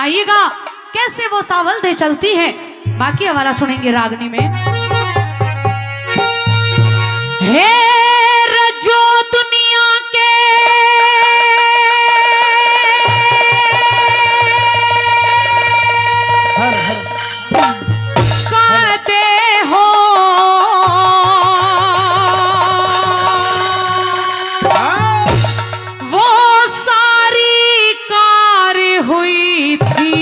आइएगा कैसे वो सावल दे चलती है। बाकी हवाला सुनेंगे रागनी में। हे रजो दुनिया के कहते हो वो सारी कार हुई थी।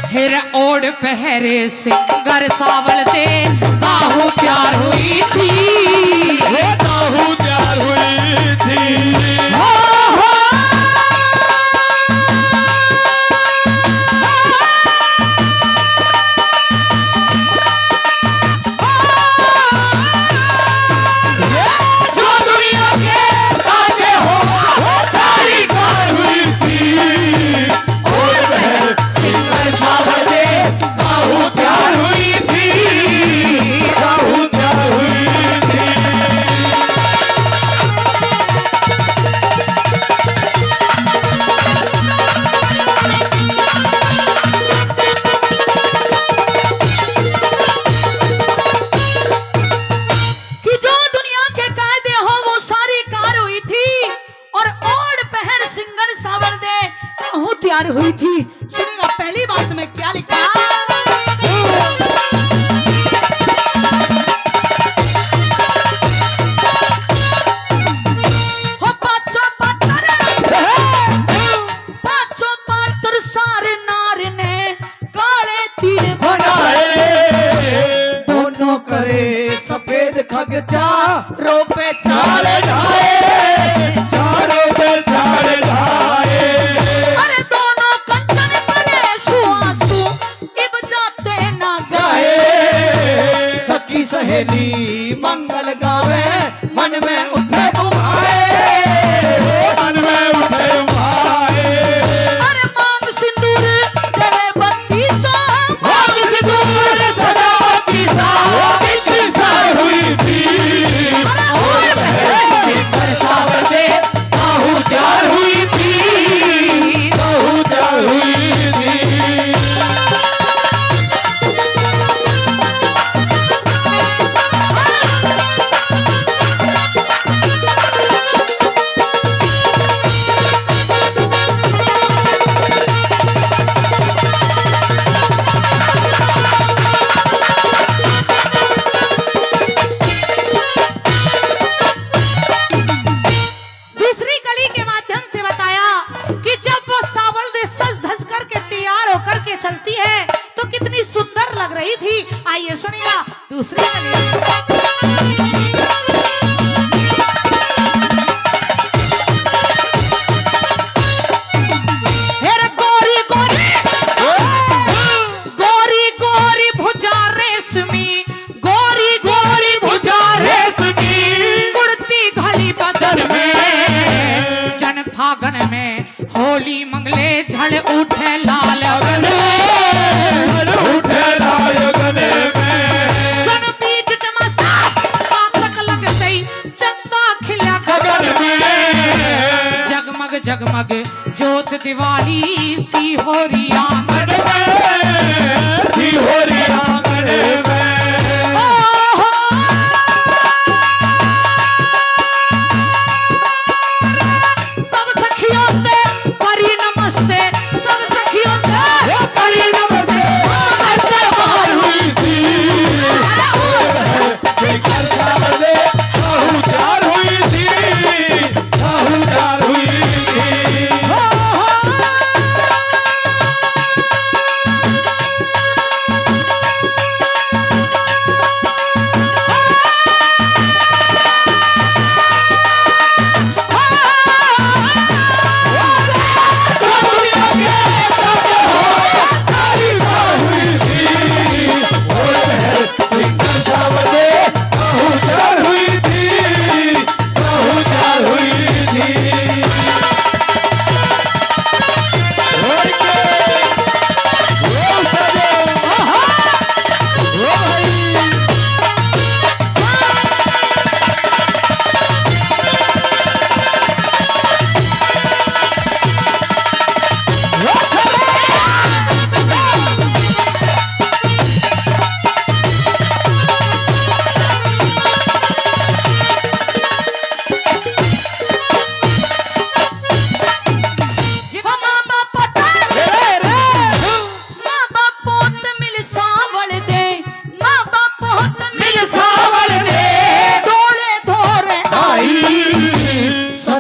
फिर ओढ़ पहरे सिंगर सावल दे बाहू प्यार हुई थी। बाहू प्यार हुई थी। तैयार हुई थी। सुनिएगा पहली बात में क्या लिखा। हो पाँचों पात्र सारे नार ने काले तीर बनाए। दोनों करे सफेद खग चा रोपे चारे ढाए। चारों पे चारे ढाए। सहेली मंगल गावे मन में उठे उभाए। मन में उठे उभाए। अरे मांग सिंदूर तेरे बत्ती सा मांग सिंदूर सदा बत्ती सा बत्ती सा हुई थी। सिंगर सावल दे बाहू प्यार हुई थी। बाहू प्यार हुई थी। चलती है तो कितनी सुंदर लग रही थी। आइए सुनिएगा दूसरी कली। गोरी गोरी गोरी गोरी भुजा रेशमी। गोरी गोरी भुजा रेशमी। कुर्ती घली बदन में। जन फागन में होली मंगले झड़ उठे लाल अगन उठे लाल गले में। चन बीच चमसा पातक लग गई चंदा खिला गगन में। जगमग जगमग जोत दिवाली सी हो रही आंगन में। सी हो रही आंगन में। सब सखियों से परी नमस्ते। सब सखियों से परी नमस्ते। बाहर हुई थी। सिंगर सावल दे बाहू प्यार हुई थी। बाहू प्यार हुई थी।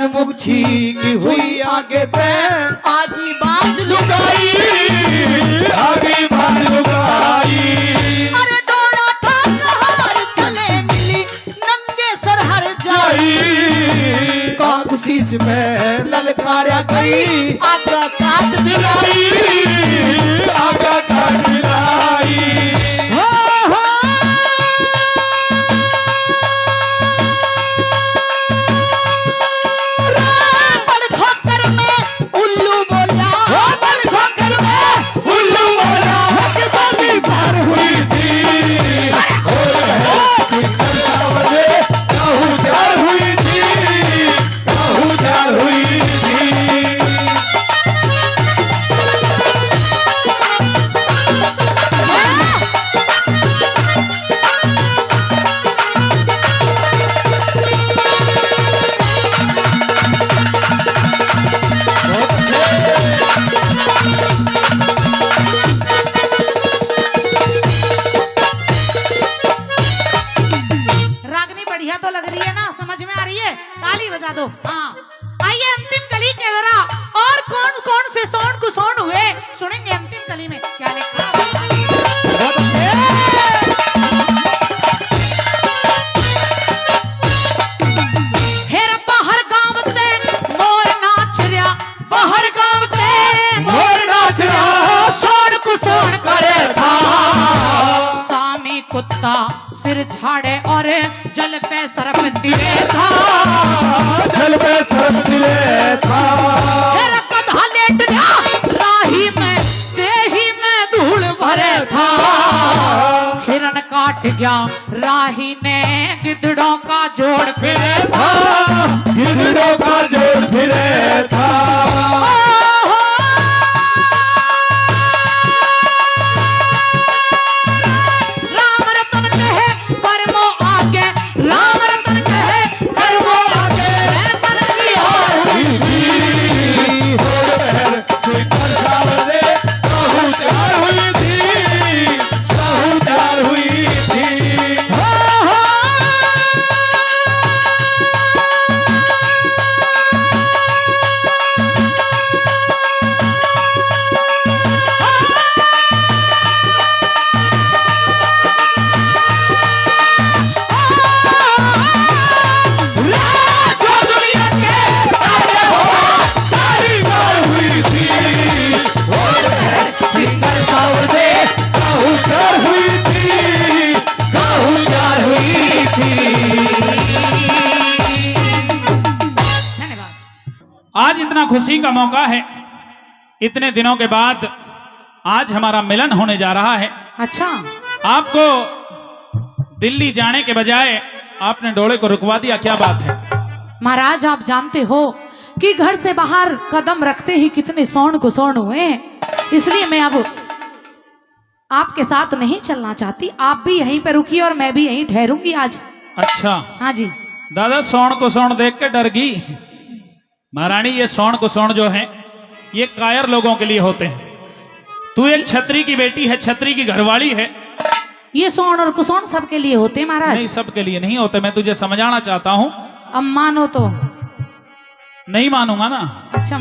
मुख की हुई आगे ते आगी बाज लुगाई आगे बाज लुगाई अरे डोरा था कहार चले मिली नंगे सर हर जाई कांग शीश में ललकारा गई आगा काट दिलाई आगा काट लाई बड़ खोकर में उल्लू बोला बड़ खोकर में उल्लू बोला कि बागी पार हुई थी कहूँ प्यार हुई थी कहूँ प्यार हुई थी रागनी बढ़िया तो लग रही है ना, समझ में आ रही है? ताली बजा दो। हाँ, आइए अंतिम कली के जरा और कौन कौन से सोन कुसोन हुए सुनेंगे अंतिम कली में क्या लिखा। बहुत अच्छे हेर बाहर गाँव ते मोर नाच रहा, बाहर गाँव ते मोर नाच रहा सोन कुसोन करे था। सामी कुत्ता सिर झाड़े और जल पे सरप दिए था। जल पे सरप दिले था तेरा कधा लेट गया राही में देही में धूल भरे था। हिरण काट गया राही ने गिद्धड़ों का जोड़ फिरे था। गिद्धड़ों का जोड़ फिरे था राम रतन कहे कर्मो आगे, राम रतन कहे कर्मो आगे, रतन की ओर हुई। कहूँ प्यार हुई थी कहूँ प्यार हुई थी जो दुनिया के तारे हो सारी बार हुई थी सिंगर साउर दे कहूँ प्यार हुई थी कहूँ प्यार हुई थी धन्यवाद। आज इतना खुशी का मौका है, इतने दिनों के बाद आज हमारा मिलन होने जा रहा है। अच्छा, आपको दिल्ली जाने के बजाय आपने डोले को रुकवा दिया, क्या बात है? महाराज आप जानते हो कि घर से बाहर कदम रखते ही कितने सोन कुसोन हुए हैं, इसलिए मैं अब आपके साथ नहीं चलना चाहती। आप भी यहीं पे रुकिए और मैं भी यहीं ठहरूंगी आज। अच्छा हाँ जी। दादा, सोन को सोन देख के डर गई महारानी। ये सोन को सोन जो है ये कायर लोगों के लिए होते हैं। तू एक छतरी की बेटी है, छतरी की घरवाली है। ये सोन और कुसोन सबके लिए होते हैं महाराज। नहीं, सबके लिए नहीं होते। मैं तुझे समझाना चाहता हूँ। अब मानो तो। नहीं मानूंगा ना। अच्छा,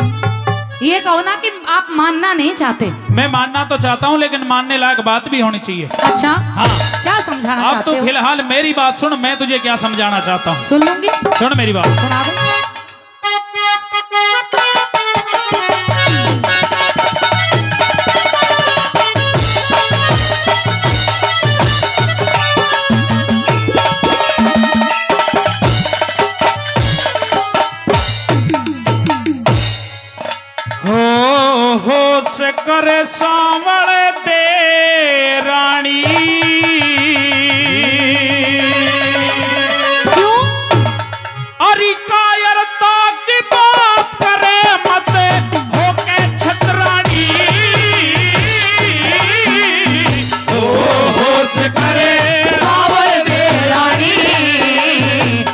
ये कहो ना कि आप मानना नहीं चाहते। मैं मानना तो चाहता हूँ, लेकिन मानने लायक बात भी होनी चाहिए। अच्छा, हाँ। क्या समझाना अब चाहते तो हो? फिलहाल मेरी बात सुन, मैं तुझे क्या समझाना चाहता हूँ। सुन लूंगी। सुन मेरी बात। सुना दो। होश करे सांवल दे रानी, क्यों? अरे कायरता की बात करे मत होके छतरानी। होश करे सावर दे रानी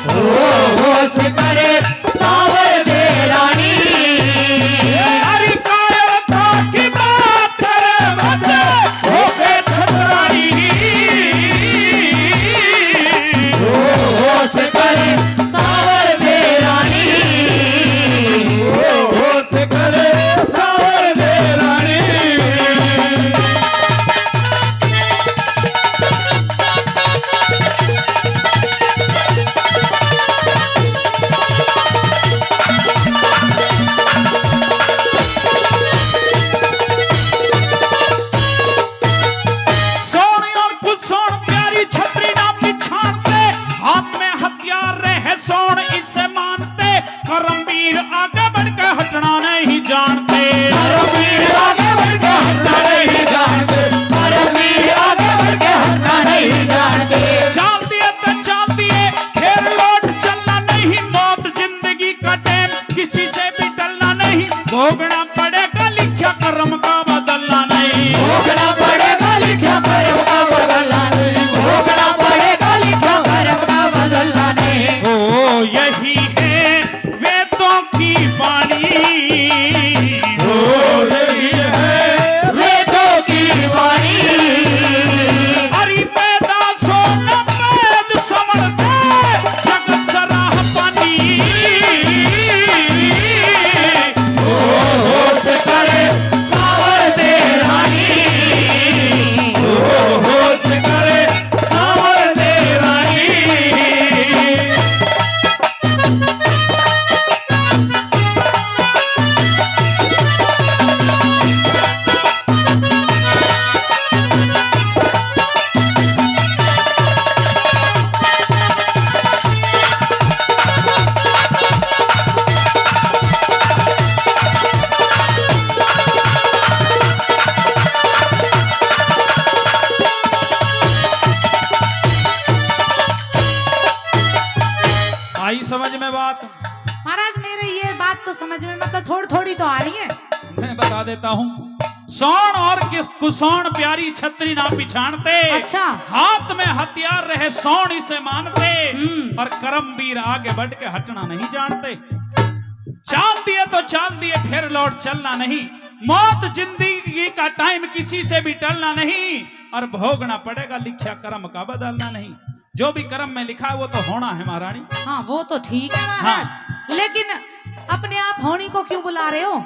होश करे सावर दे रानी अरे कायरता की बात करे मत भोगना पड़ेगा लिखा कर्म का बदलना नहीं। भोगना पड़ेगा लिखा कर्म का बदलना नहीं। भोगना पड़ेगा लिखा कर्म का बदलना नहीं। ओ यही है वेदों की वाणी। ओ यही है वेदों की वाणी। हरि पैदा सोना पैद समझते जगत सराह पानी। होश करे सावर दे रानी। होश करे सावर दे रानी। आई समझ में बात? महाराज मेरे ये बात तो समझ में मतलब थोड़ी थोड़ी तो आ रही है। मैं बता देता हूँ। सौण और कुसौण प्यारी छतरी ना पिछाड़ते। अच्छा। हाथ में हथियार रहे सौण इसे मानते। हम्म। और करमवीर आगे बढ़ के हटना नहीं जानते। चाल दिए तो चाल दिए फिर लौट चलना नहीं। मौत जिंदगी का टाइम किसी से भी टलना नहीं। और भोगना पड़ेगा लिखा कर्म का बदलना नहीं। जो भी कर्म में लिखा है वो तो होना है महारानी। हाँ वो तो ठीक है महाराज। लेकिन अपने आप होनी को क्यों बुला रहे हो?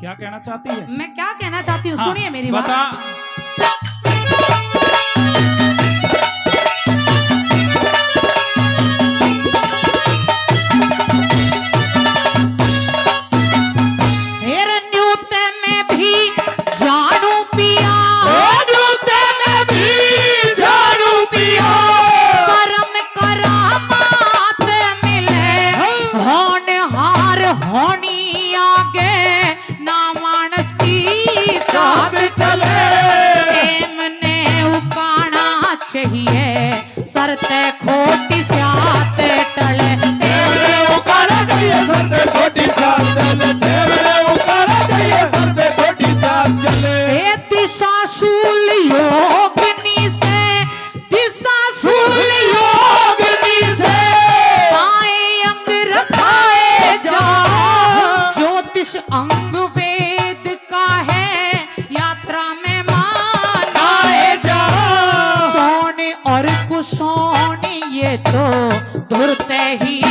क्या कहना चाहती है? मैं क्या कहना चाहती हूँ हाँ, सुनिए मेरी बात। बता। हेरे न्यूते में भी जानू पिया। न्यूते में भी जानू पिया। कर्म करामात मिले होनहार होनी आगे ना मानस की ताक चले। एमने उकाना चाहिए सरते खोटी स्याते टले। एमने उकाना चाहिए सरदे खोटी चाल चले। देवरे उकारा चाहिए सरदे खोटी चाल चले। ए दिशा शूल योगिनी से। दिशा शूल योगिनी से। बाएं अंग रखाए जा। ज्योतिष अंग वेद का है यात्रा में मानाए जा। सोने और कुसोने ये तो धुरते ही